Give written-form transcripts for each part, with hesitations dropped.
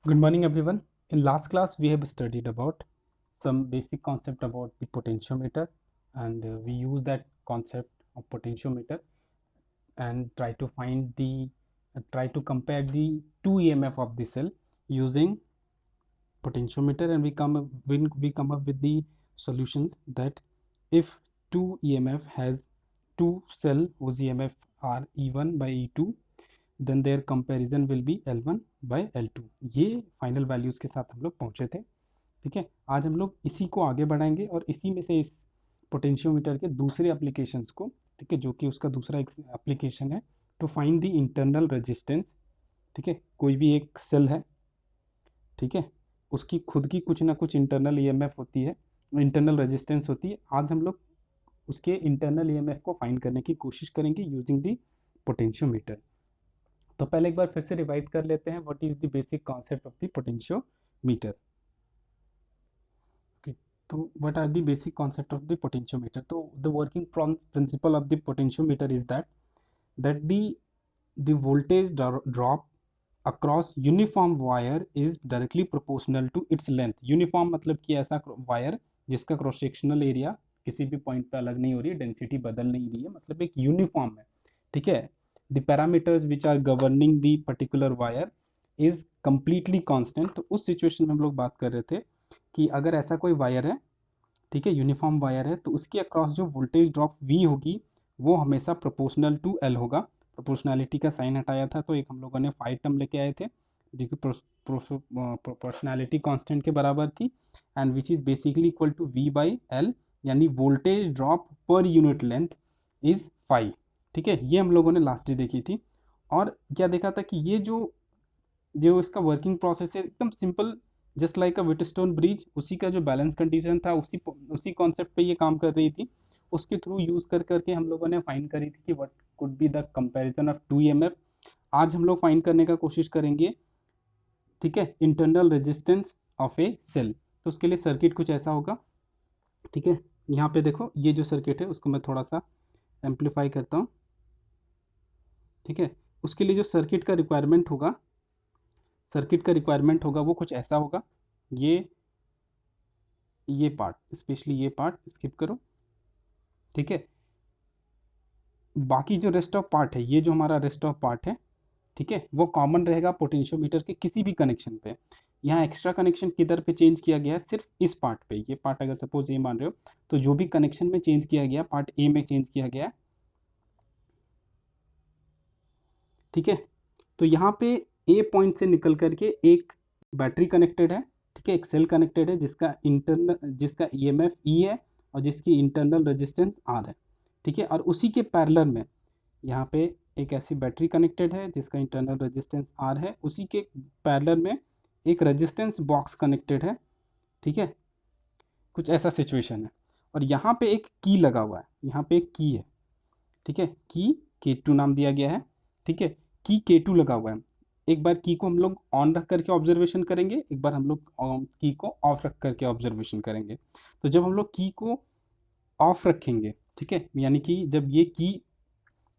Good morning, everyone. In last class, we have studied about some basic concept about the potentiometer, and we use that concept of potentiometer and try to compare the two EMF of the cell using potentiometer, and we come up with the solutions that if two EMF has two cell whose EMF are E1 by E2, then their comparison will be L1 by L2। ये final values के साथ हम लोग पहुंचे थे। ठीक है, आज हम लोग इसी को आगे बढ़ाएंगे और इसी में से इस पोटेंशियोमीटर के दूसरे एप्लीकेशंस को, ठीक है, जो कि उसका दूसरा एप्लीकेशन है to find the internal resistance. ठीक है, कोई भी एक सेल है, ठीक है, उसकी खुद की कुछ ना कुछ इंटरनल ईएमएफ होती है, इंटरनल रेजिस्टेंस होती है। आज हम लोग उसके इंटरनल ईएमएफ को फाइंड करने की कोशिश करेंगे यूजिंग द पोटेंशियोमीटर। तो पहले एक बार फिर से रिवाइज कर लेते हैं what is the basic concept of the potentiometer. Okay, तो what are the basic concept of the potentiometer? तो the working principle of the potentiometer is that the voltage drop across uniform wire is directly proportional to its length। Uniform मतलब कि ऐसा wire जिसका cross sectional area किसी भी point पे अलग नहीं हो रही है, डेंसिटी बदल नहीं रही है, मतलब एक यूनिफॉर्म है। ठीक है, the parameters which are governing the particular wire is completely constant. तो उस सिचुएशन में हम लोग बात कर रहे थे कि अगर ऐसा कोई वायर है, ठीक है, यूनिफॉर्म वायर है, तो उसके अक्रॉस जो वोल्टेज ड्रॉप V होगी वो हमेशा प्रोपोर्शनल टू L होगा। प्रोपोर्शनैलिटी का साइन हटाया था तो एक हम लोगों ने फाइव टर्म लेके आए थे जो कि प्रोपोर्शनैलिटी कांस्टेंट के बराबर थी, and which is basically equal to V by L, यानी voltage drop per unit length is 5। ठीक है, ये हम लोगों ने लास्ट डे देखी थी। और क्या देखा था कि ये जो जो इसका वर्किंग प्रोसेस है एकदम सिंपल, जस्ट लाइक अ व्हीटस्टोन ब्रिज, उसी का जो बैलेंस कंडीशन था उसी कॉन्सेप्ट पे ये काम कर रही थी। उसके थ्रू यूज करके हम लोगों ने फाइंड करी थी कि what could be the comparison of two EMF. आज हम लोग फाइंड करने का कोशिश करेंगे, ठीक है, internal resistance of a cell. तो उसके लिए सर्किट कुछ ऐसा होगा। ठीक है, यहाँ पे देखो ये जो सर्किट है उसको मैं थोड़ा सा एम्पलीफाई करता हूँ। ठीक है, उसके लिए जो सर्किट का रिक्वायरमेंट होगा वो कुछ ऐसा होगा। ये पार्ट, स्पेशली ये पार्ट स्किप करो। ठीक है, बाकी जो रेस्ट ऑफ पार्ट है, ये जो हमारा रेस्ट ऑफ पार्ट है, ठीक है, वो कॉमन रहेगा पोटेंशियोमीटर के किसी भी कनेक्शन पे। यहाँ एक्स्ट्रा कनेक्शन किधर पे चेंज किया गया है? सिर्फ इस पार्ट पे। ये पार्ट अगर सपोज ए मान रहे हो तो जो भी कनेक्शन में चेंज किया गया, पार्ट ए में चेंज किया गया। ठीक है, तो यहाँ पे ए पॉइंट से निकल करके एक बैटरी कनेक्टेड है, ठीक है, एक सेल कनेक्टेड है जिसका ईएमएफ ई है और जिसकी इंटरनल रेजिस्टेंस आर है। ठीक है, और उसी के पैरेलल में यहाँ पे एक ऐसी बैटरी कनेक्टेड है जिसका इंटरनल रेजिस्टेंस आर है, उसी के पैरेलल में एक रेजिस्टेंस बॉक्स कनेक्टेड है। ठीक है, कुछ ऐसा सिचुएशन है। और यहाँ पे एक की लगा हुआ है, यहाँ पे एक की है। ठीक है, की K2 नाम दिया गया है। ठीक है, की K2 लगा हुआ है। एक बार की को हम लोग ऑन रख करके ऑब्जर्वेशन करेंगे, एक बार हम लोग की को ऑफ रख करके ऑब्जर्वेशन करेंगे। तो जब हम लोग की को ऑफ रखेंगे, ठीक है, यानी कि जब ये की,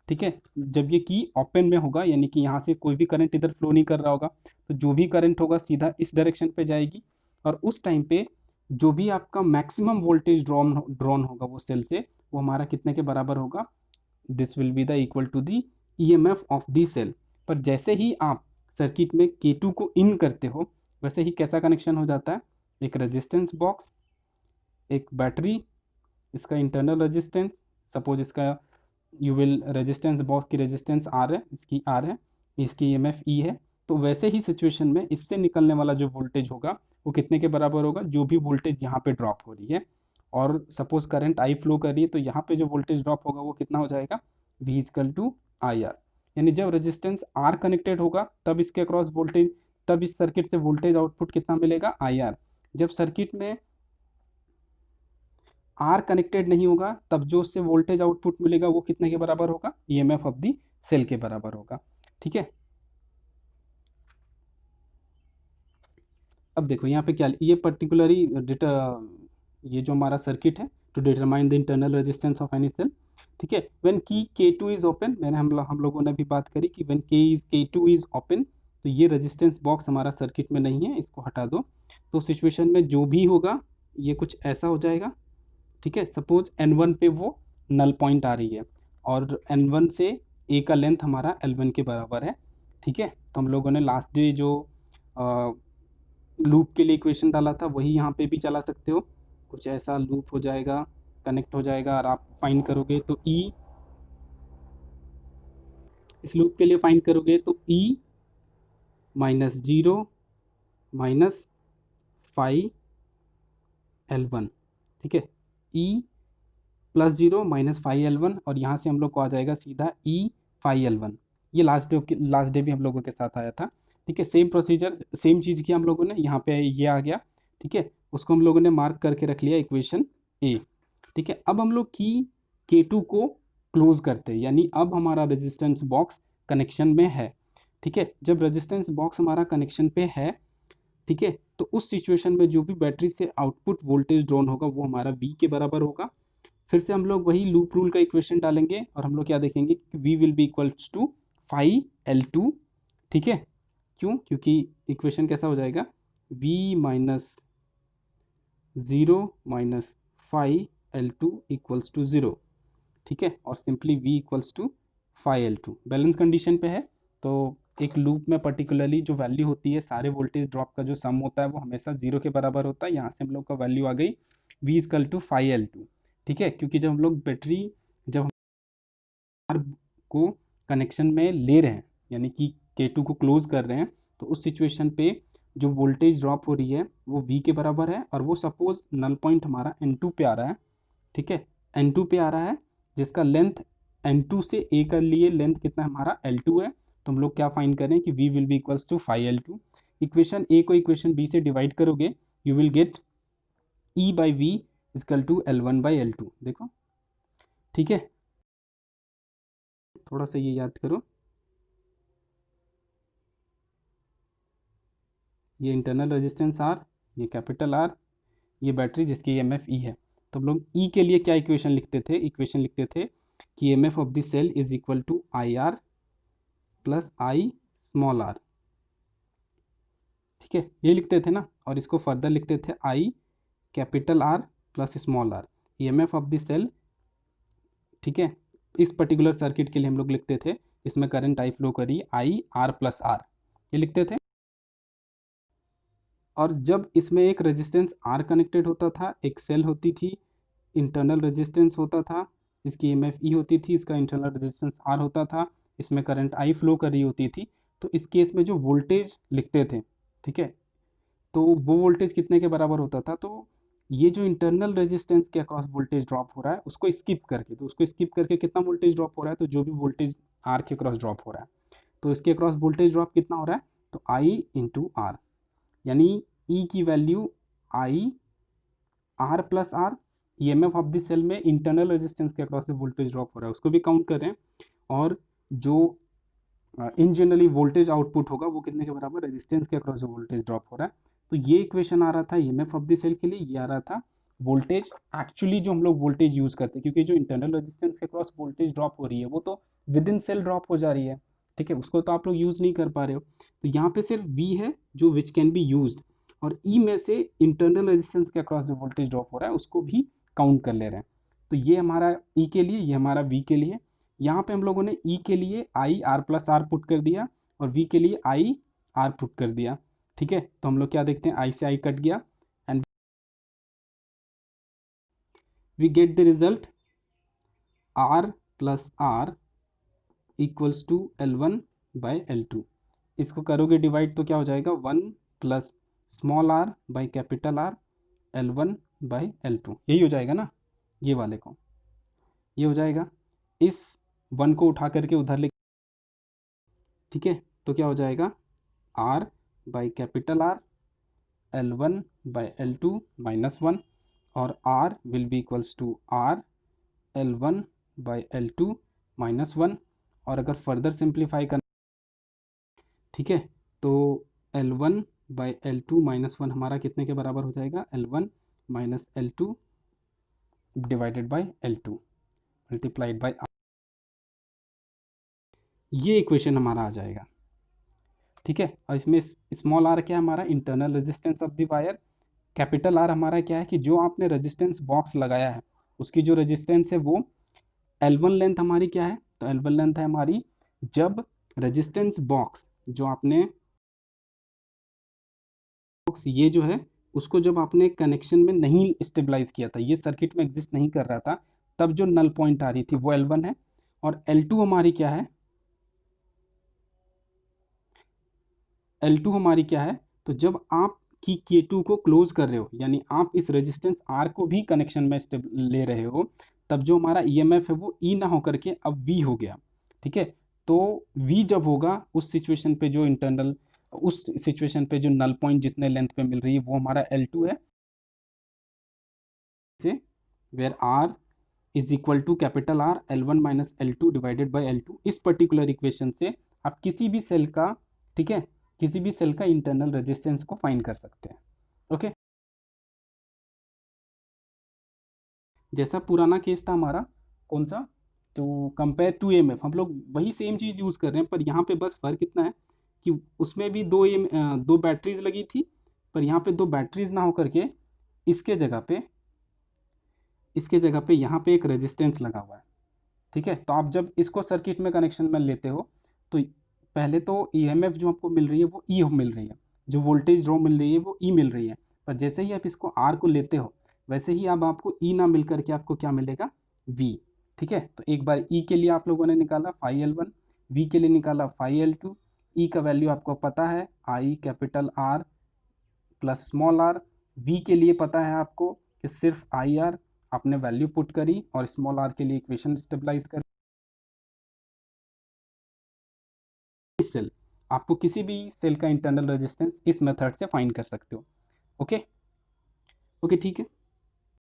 ठीक है, जब ये की ओपन में होगा, यानी कि यहाँ से कोई भी करंट इधर फ्लो नहीं कर रहा होगा, तो जो भी करंट होगा सीधा इस डायरेक्शन पे जाएगी। और उस टाइम पे जो भी आपका मैक्सिमम वोल्टेज ड्रॉन होगा वो सेल से, वो हमारा कितने के बराबर होगा? This will be the equal to the EMF of the cell. पर जैसे ही आप सर्किट में K2 को इन करते हो, वैसे ही कैसा कनेक्शन हो जाता है? एक रेजिस्टेंस बॉक्स, एक बैटरी, इसका इंटरनल रेजिस्टेंस, सपोज इसका यू विल रेजिस्टेंस बॉक्स की रेजिस्टेंस आर है, इसकी आर है, इसकी ईएमएफ ई है। तो वैसे ही सिचुएशन में इससे निकलने वाला जो वोल्टेज होगा वो कितने के बराबर होगा? जो भी वोल्टेज यहाँ पे ड्रॉप हो रही है, और सपोज करंट आई फ्लो कर रही है, तो यहाँ पे जो वोल्टेज ड्रॉप होगा वो कितना हो जाएगा? V equal to I R. यानी जब रेजिस्टेंस आर कनेक्टेड होगा तब इसके अक्रॉस वोल्टेज, तब इस सर्किट से वोल्टेज आउटपुट कितना मिलेगा? I R. जब सर्किट में आर कनेक्टेड नहीं होगा तब जो उससे वोल्टेज आउटपुट मिलेगा वो कितने के बराबर होगा? ईएमएफ ऑफ दी सेल के बराबर होगा। ठीक है, अब देखो यहाँ पे क्या, ये पर्टिकुलरली ये जो हमारा सर्किट है to determine the internal resistance of any cell. ठीक है, व्हेन की K2 इज ओपन, मैंने हम लोगों ने भी बात करी कि व्हेन K2 इज ओपन, तो ये रेजिस्टेंस बॉक्स हमारा सर्किट में नहीं है, इसको हटा दो। तो सिचुएशन में जो भी होगा ये कुछ ऐसा हो जाएगा, ठीक है। सपोज N1 पे वो नल पॉइंट आ रही है और N1 से ए का लेंथ हमारा L1 के बराबर है, ठीक है। तो हम लोगों ने लास्ट डे जो लूप के लिए इक्वेशन डाला था वही यहाँ पे भी चला सकते हो। कुछ ऐसा लूप हो जाएगा, कनेक्ट हो जाएगा और आप फाइंड करोगे तो E, इस लूप के लिए फाइंड करोगे तो E -0 माइनस फाइव L1, ठीक है। E +0 -5L1 और यहाँ से हम लोग को आ जाएगा सीधा E 5L1। ये लास्ट डे भी हम लोगों के साथ आया था, ठीक है। सेम प्रोसीजर, सेम चीज़ किया हम लोगों ने, यहाँ पे ये आ गया, ठीक है। उसको हम लोगों ने मार्क करके रख लिया इक्वेशन ए, ठीक है। अब हम लोग की K2 को क्लोज करते हैं, यानी अब हमारा रेजिस्टेंस बॉक्स कनेक्शन में है, ठीक है। जब रेजिस्टेंस बॉक्स हमारा कनेक्शन पे है, ठीक है, तो उस सिचुएशन में जो भी बैटरी से आउटपुट वोल्टेज ड्रॉन होगा वो हमारा V के बराबर होगा। फिर से हम लोग वही लूप रूल का इक्वेशन डालेंगे और हम लोग क्या देखेंगे कि V will be equals to 5L2, ठीक है। क्यों? क्योंकि इक्वेशन कैसा हो जाएगा, V -0 minus 5L2 equals to 0, ठीक है। और simply V equals to 5L2 balance condition पे है। तो एक लूप में पर्टिकुलरली जो वैल्यू होती है सारे वोल्टेज ड्रॉप का जो सम होता है वो हमेशा 0 के बराबर होता है। यहाँ से हम लोग का वैल्यू आ गई V इक्वल टू 5L2, ठीक है। क्योंकि जब हम लोग बैटरी, जब को कनेक्शन में ले रहे हैं, यानी कि K2 को क्लोज कर रहे हैं, तो उस सिचुएशन पे जो वोल्टेज ड्रॉप हो रही है वो V के बराबर है। और वो सपोज नल पॉइंट हमारा N2 पे आ रहा है, ठीक है। N2 पे आ रहा है जिसका लेंथ N2 से A का लिए लेंथ कितना है हमारा L2 है। तो हम लोग क्या फाइंड करें कि V will be equals to 5L2। Equation A को इक्वेशन B से डिवाइड करोगे, you will get E by V equal to L1 by L2। देखो, ठीक है। थोड़ा सा ये याद करो, ये इंटरनल रेजिस्टेंस R, ये कैपिटल R, ये बैटरी जिसकी EMF E है। तो हम लोग E के लिए क्या इक्वेशन लिखते थे, इक्वेशन लिखते थे कि EMF of the cell is equal to IR plus I small r, ठीक है, ये लिखते थे ना। और इसको फर्दर लिखते थे I capital R plus small r, EMF of the cell, ठीक है। इस पर्टिकुलर सर्किट के लिए हम लोग लिखते थे, इसमें करंट आई फ्लो करी IR प्लस R, ये लिखते थे। और जब इसमें एक रेजिस्टेंस R कनेक्टेड होता था, एक सेल होती थी, इंटरनल रेजिस्टेंस होता था, इसकी EMF E होती थी, इसका इंटरनल रेजिस्टेंस R होता था, इसमें करंट I फ्लो कर रही होती थी। तो इस केस में जो वोल्टेज लिखते थे, ठीक है, तो वो वोल्टेज कितने के बराबर होता था। तो ये जो इंटरनल रेजिस्टेंस के अक्रॉस वोल्टेज ड्रॉप हो रहा है उसको स्किप करके, तो उसको स्किप करके कितना वोल्टेज ड्रॉप हो रहा है, तो जो भी वोल्टेज R के अक्रॉस ड्रॉप हो रहा है, तो इसके अक्रॉस वोल्टेज ड्रॉप कितना हो रहा है, तो I इंटू R, यानी E की value I R plus R, EMF of the cell में इंटरनल रेजिस्टेंस के अक्रॉस से वोल्टेज ड्रॉप हो रहा है उसको भी काउंट कर रहे हैं। और जो इन जनरली वोल्टेज आउटपुट होगा वो कितने के बराबर, रेजिस्टेंस के अक्रॉस जो वोल्टेज ड्रॉप हो रहा है। तो ये इक्वेशन आ रहा था EMF ऑफ द सेल के लिए, ये आ रहा था वोल्टेज एक्चुअली जो हम लोग वोल्टेज यूज करते हैं, क्योंकि जो इंटरनल रेजिस्टेंस के अक्रॉस वोल्टेज ड्रॉप हो रही है वो तो विद इन सेल ड्रॉप हो जा रही है, ठीक है, उसको तो आप लोग यूज नहीं कर पा रहे हो। तो यहाँ पे सिर्फ V है जो विच कैन बी यूज्ड, और E में से इंटरनल रेजिस्टेंस के अक्रॉस जो वोल्टेज ड्रॉप हो रहा है उसको भी काउंट कर ले रहे हैं। तो ये हमारा E के लिए, ये हमारा V के लिए। यहाँ पे हम लोगों ने E के लिए I R plus R put कर दिया और V के लिए आई आर पुट कर दिया, ठीक है। तो हम लोग क्या देखते हैं, I से I कट गया and we get the result R plus R equals to L1 by L2। इसको करोगे डिवाइड तो क्या हो जाएगा, 1 plus small r by capital R L1 by L2, यही हो जाएगा ना, ये वाले को ये हो जाएगा। इस 1 को उठा करके उधर ले, ठीक है। तो क्या हो जाएगा, R by capital R L1 by L2 minus 1, और R will be equals to R L1 by L2 minus 1। और अगर फर्दर सिंप्लीफाई करना, ठीक है, तो L1 बाई L2 माइनस 1 हमारा कितने के बराबर हो जाएगा, L1 minus L2 divided by L2 multiplied by R, ये इक्वेशन हमारा आ जाएगा, ठीक है। और इसमें स्मॉल आर क्या है हमारा, internal resistance of the wire. Capital R हमारा क्या है कि जो आपने रेजिस्टेंस बॉक्स लगाया है उसकी जो रेजिस्टेंस है वो L1 लेंथ हमारी क्या है, तो L1 लेंथ है हमारी जब रेजिस्टेंस बॉक्स जो आपने ये जो है उसको जब आपने कनेक्शन में नहीं स्टेबलाइज किया था, ये सर्किट में एग्जिस्ट नहीं कर रहा था, तब जो नल पॉइंट आ रही थी वो L1 है। और L2 हमारी क्या है, L2 हमारी क्या है, तो जब आप की K2 को क्लोज कर रहे हो यानी आप इस रेजिस्टेंस R को भी कनेक्शन में ले रहे हो, तब जो हमारा EMF है वो E ना होकर के अब V हो गया। ठीक है, तो V जब होगा उस सिचुएशन पे जो इंटरनल, उस सिचुएशन पे जो नल पॉइंट जितने लेंथ पे मिल रही है वो हमारा L2 है, से where R is equal to capital R L1 minus L2 divided by L2। इस पर्टिकुलर इक्वेशन से आप किसी भी सेल का, ठीक है, किसी भी सेल का इंटरनल रेजिस्टेंस को फाइंड कर सकते हैं। ओके, जैसा पुराना केस था हमारा कौन सा, तो कंपेयर टू EMF हम लोग वही सेम चीज यूज कर रहे हैं, पर यहाँ पे बस फर्क इतना है कि उसमें भी दो बैटरीज लगी थी, पर यहाँ पे दो बैटरीज ना होकर के इसके जगह पे, इसके जगह पे यहाँ पे एक रेजिस्टेंस लगा हुआ है। ठीक है, तो आप जब इसको सर्किट में कनेक्शन में लेते हो तो पहले तो EMF जो आपको मिल रही है वो E मिल रही है, जो वोल्टेज ड्रॉ मिल रही है वो E मिल रही है, पर जैसे ही आप इसको R को लेते हो वैसे ही अब आपको E ना मिल करके आपको क्या मिलेगा, V। ठीक है, तो एक बार E के लिए आप लोगों ने निकाला फाई L1, V के लिए निकाला फाई L2, E का वैल्यू आपको पता है I capital R plus small r, V के लिए पता है आपको कि सिर्फ IR, आपने वैल्यू पुट करी और स्मॉल r के लिए इक्वेशन स्टेबलाइज कर सेल, आपको किसी भी सेल का इंटरनल रेजिस्टेंस इस मेथड से फाइंड कर सकते हो। ओके, ओके ठीक है।